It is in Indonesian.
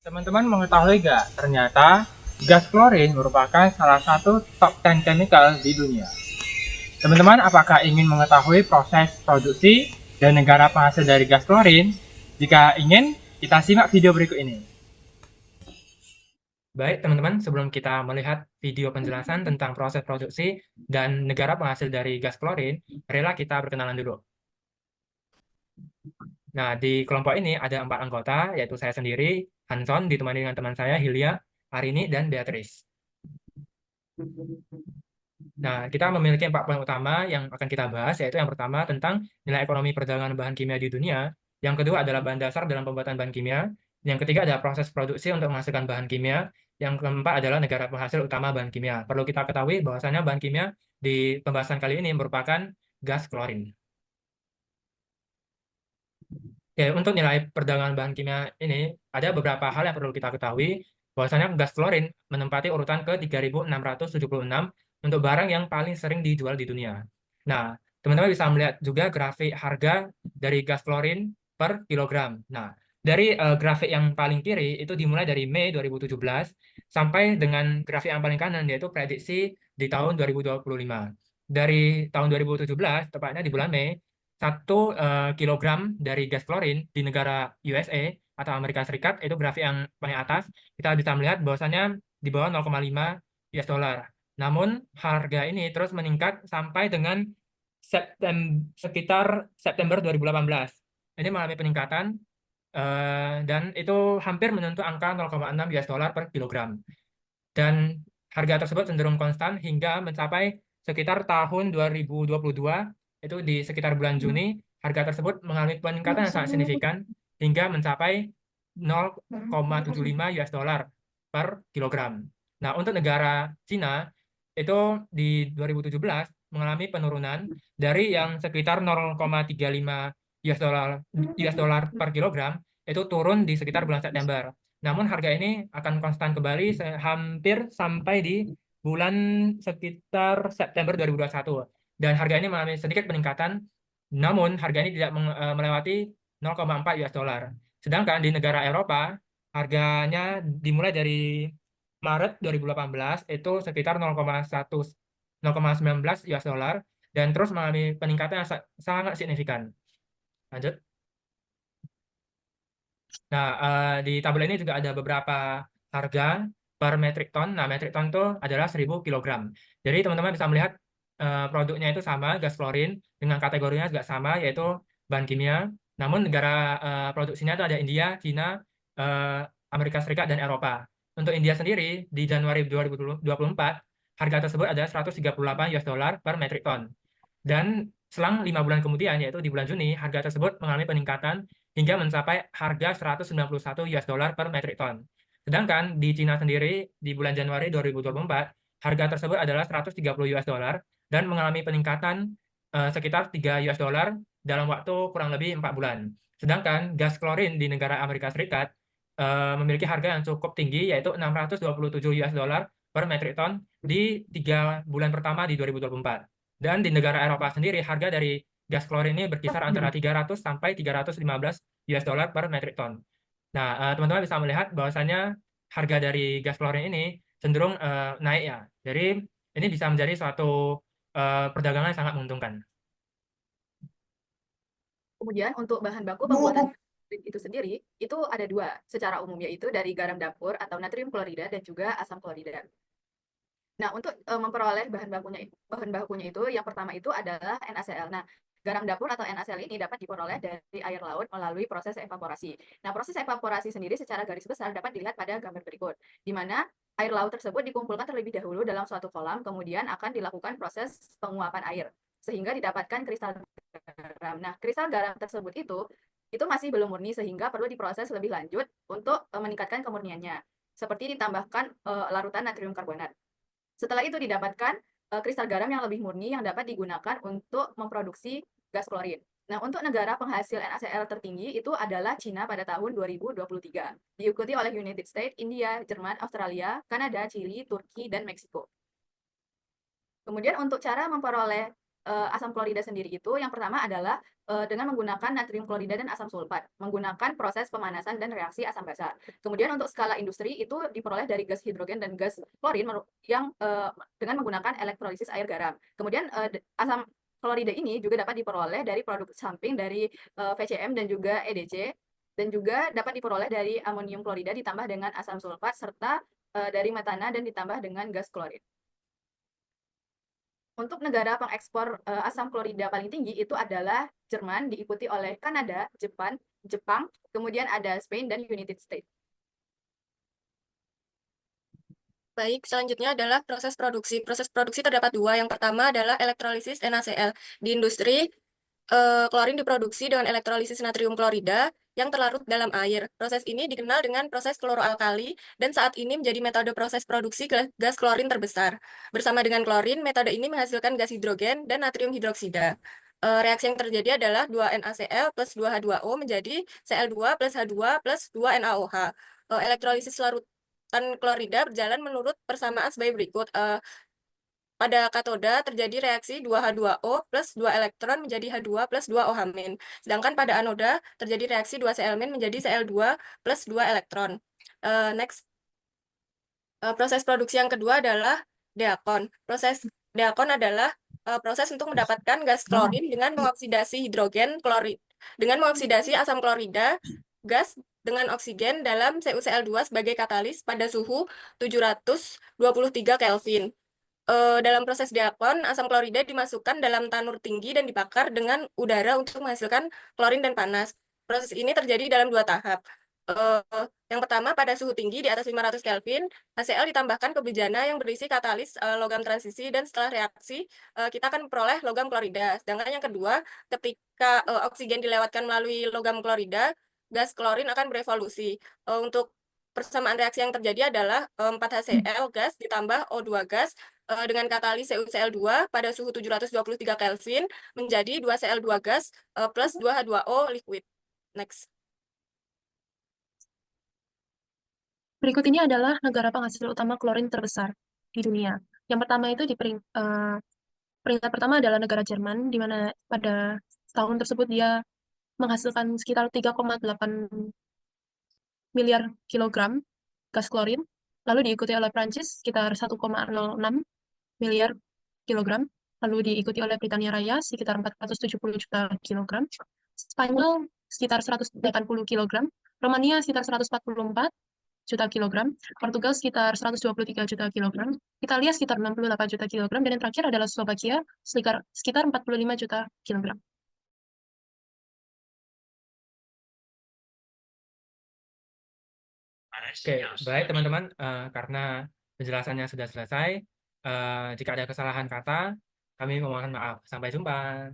Teman-teman mengetahui nggak, ternyata gas klorin merupakan salah satu top 10 chemical di dunia. Teman-teman, apakah ingin mengetahui proses produksi dan negara penghasil dari gas klorin? Jika ingin, kita simak video berikut ini. Baik teman-teman, sebelum kita melihat video penjelasan tentang proses produksi dan negara penghasil dari gas klorin, marilah kita berkenalan dulu. Nah, di kelompok ini ada 4 anggota, yaitu saya sendiri, Hanson, ditemani dengan teman saya, Hilya, Arini, dan Beatrice. Nah, kita memiliki 4 poin utama yang akan kita bahas, yaitu yang pertama tentang nilai ekonomi perdagangan bahan kimia di dunia, yang kedua adalah bahan dasar dalam pembuatan bahan kimia, yang ketiga adalah proses produksi untuk menghasilkan bahan kimia, yang keempat adalah negara penghasil utama bahan kimia. Perlu kita ketahui bahwasanya bahan kimia di pembahasan kali ini merupakan gas klorin. Ya, untuk nilai perdagangan bahan kimia ini, ada beberapa hal yang perlu kita ketahui, bahwasanya gas klorin menempati urutan ke 3.676 untuk barang yang paling sering dijual di dunia. Nah, teman-teman bisa melihat juga grafik harga dari gas klorin per kilogram. Nah, dari grafik yang paling kiri itu dimulai dari Mei 2017 sampai dengan grafik yang paling kanan, yaitu prediksi di tahun 2025. Dari tahun 2017, tepatnya di bulan Mei, 1 kilogram dari gas klorin di negara USA atau Amerika Serikat, itu grafik yang paling atas, kita bisa melihat bahwasannya di bawah 0,5 US dollar. Namun harga ini terus meningkat sampai dengan sekitar September 2018. Ini mengalami peningkatan dan itu hampir menyentuh angka 0,6 US dollar per kilogram. Dan harga tersebut cenderung konstan hingga mencapai sekitar tahun 2022, itu di sekitar bulan Juni, harga tersebut mengalami peningkatan yang sangat signifikan hingga mencapai 0,75 US dollar per kilogram. Nah, untuk negara Cina, itu di 2017 mengalami penurunan dari yang sekitar 0,35 US dollar per kilogram, itu turun di sekitar bulan September. Namun harga ini akan konstan kembali hampir sampai di bulan sekitar September 2021. Dan harga ini mengalami sedikit peningkatan, namun harga ini tidak melewati 0,4 US dollar. Sedangkan di negara Eropa, harganya dimulai dari Maret 2018 itu sekitar 0,19 US dollar dan terus mengalami peningkatan yang sangat signifikan. Lanjut. Nah, di tabel ini juga ada beberapa harga per metrik ton. Nah, metrik ton itu adalah 1000 kilogram. Jadi, teman-teman bisa melihat produknya itu sama, gas klorin, dengan kategorinya juga sama, yaitu bahan kimia. Namun, negara produksinya itu ada India, Cina, eh, Amerika Serikat, dan Eropa. Untuk India sendiri, di Januari 2024, harga tersebut ada 138 US dollar per metrik ton. Dan selang 5 bulan kemudian, yaitu di bulan Juni, harga tersebut mengalami peningkatan hingga mencapai harga 191 US dollar per metrik ton. Sedangkan di Cina sendiri, di bulan Januari 2024, harga tersebut adalah 130 US dollar dan mengalami peningkatan sekitar 3 US dollar dalam waktu kurang lebih 4 bulan. Sedangkan gas klorin di negara Amerika Serikat memiliki harga yang cukup tinggi, yaitu 627 US dollar per metrik ton di 3 bulan pertama di 2024. Dan di negara Eropa sendiri, harga dari gas klorin ini berkisar antara 300 sampai 315 US dollar per metrik ton. Nah, teman-teman bisa melihat bahwasannya harga dari gas klorin ini cenderung naik ya. Jadi ini bisa menjadi suatu perdagangan yang sangat menguntungkan. Kemudian untuk bahan baku pembuatan itu sendiri itu ada dua secara umum, yaitu dari garam dapur atau natrium klorida dan juga asam klorida. Nah, untuk memperoleh bahan bakunya itu yang pertama itu adalah NaCl. Nah, garam dapur atau NaCl ini dapat diperoleh dari air laut melalui proses evaporasi. Nah, proses evaporasi sendiri secara garis besar dapat dilihat pada gambar berikut, di mana air laut tersebut dikumpulkan terlebih dahulu dalam suatu kolam, kemudian akan dilakukan proses penguapan air sehingga didapatkan kristal garam. Nah, kristal garam tersebut itu masih belum murni sehingga perlu diproses lebih lanjut untuk meningkatkan kemurniannya. Seperti ditambahkan larutan natrium karbonat. Setelah itu didapatkan kristal garam yang lebih murni yang dapat digunakan untuk memproduksi gas klorin. Nah, untuk negara penghasil NaCl tertinggi itu adalah Cina pada tahun 2023. Diikuti oleh United States, India, Jerman, Australia, Kanada, Chili, Turki, dan Meksiko. Kemudian untuk cara memperoleh asam klorida sendiri itu yang pertama adalah dengan menggunakan natrium klorida dan asam sulfat, menggunakan proses pemanasan dan reaksi asam basa. Kemudian untuk skala industri itu diperoleh dari gas hidrogen dan gas klorin yang dengan menggunakan elektrolisis air garam. Kemudian asam klorida ini juga dapat diperoleh dari produk samping dari VCM dan juga EDC, dan juga dapat diperoleh dari amonium klorida ditambah dengan asam sulfat serta dari metana dan ditambah dengan gas klorin. Untuk negara pengekspor asam klorida paling tinggi itu adalah Jerman, diikuti oleh Kanada, Jepang, kemudian ada Spain dan United States. Baik, selanjutnya adalah proses produksi. Proses produksi terdapat dua. Yang pertama adalah elektrolisis NaCl. Di industri, klorin diproduksi dengan elektrolisis natrium klorida yang terlarut dalam air. Proses ini dikenal dengan proses kloroalkali dan saat ini menjadi metode proses produksi gas klorin terbesar. Bersama dengan klorin, metode ini menghasilkan gas hidrogen dan natrium hidroksida. Reaksi yang terjadi adalah 2NaCl plus 2H2O menjadi Cl2 plus H2 plus 2NaOH. Elektrolisis larutan klorida berjalan menurut persamaan sebagai berikut. Pada katoda terjadi reaksi 2H2O plus 2 elektron menjadi H2 plus 2 OH-. Sedangkan pada anoda terjadi reaksi 2 Cl- menjadi Cl2 plus 2 elektron. Next. Proses produksi yang kedua adalah deakon. Proses deakon adalah proses untuk mendapatkan gas klorin dengan mengoksidasi hidrogen klorid. Dengan mengoksidasi asam klorida, gas dengan oksigen dalam CuCl2 sebagai katalis pada suhu 723 Kelvin. Dalam proses deakon, asam klorida dimasukkan dalam tanur tinggi dan dibakar dengan udara untuk menghasilkan klorin dan panas. Proses ini terjadi dalam dua tahap. Yang pertama, pada suhu tinggi di atas 500 Kelvin, HCl ditambahkan ke bejana yang berisi katalis logam transisi dan setelah reaksi, kita akan memperoleh logam klorida. Sedangkan yang kedua, ketika oksigen dilewatkan melalui logam klorida, gas klorin akan berevolusi. Untuk persamaan reaksi yang terjadi adalah 4HCl gas ditambah O2 gas dengan katalis CuCl2 pada suhu 723 Kelvin menjadi 2Cl2 gas plus 2H2O liquid. Next. Berikut ini adalah negara penghasil utama klorin terbesar di dunia. Yang pertama itu peringkat pertama adalah negara Jerman, di mana pada tahun tersebut dia menghasilkan sekitar 3,8 miliar kilogram gas klorin, lalu diikuti oleh Prancis sekitar 1,06 miliar kilogram, lalu diikuti oleh Britania Raya sekitar 470 juta kilogram, Spanyol sekitar 180 kilogram, Romania sekitar 144 juta kilogram, Portugal sekitar 123 juta kilogram, Italia sekitar 68 juta kilogram, dan yang terakhir adalah Slovakia sekitar 45 juta kilogram. Oke, baik teman-teman, karena penjelasannya sudah selesai, jika ada kesalahan kata, kami memohon maaf. Sampai jumpa.